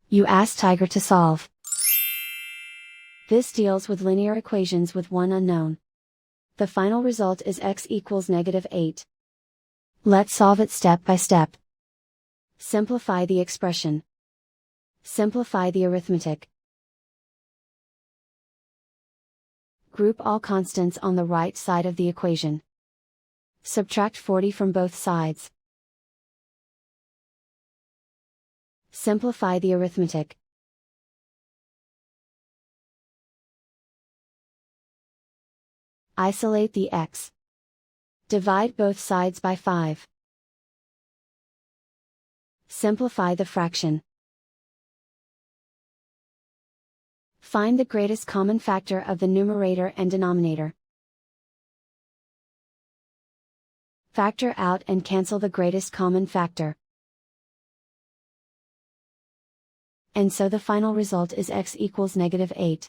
You ask Tiger to solve. This deals with linear equations with one unknown. The final result is x equals -8. Let's solve it step by step. Simplify the expression. Simplify the arithmetic. Group all constants on the right side of the equation. Subtract 40 from both sides. Simplify the arithmetic. Isolate the x. Divide both sides by 5. Simplify the fraction. Find the greatest common factor of the numerator and denominator. Factor out and cancel the greatest common factor. And so the final result is x equals -8.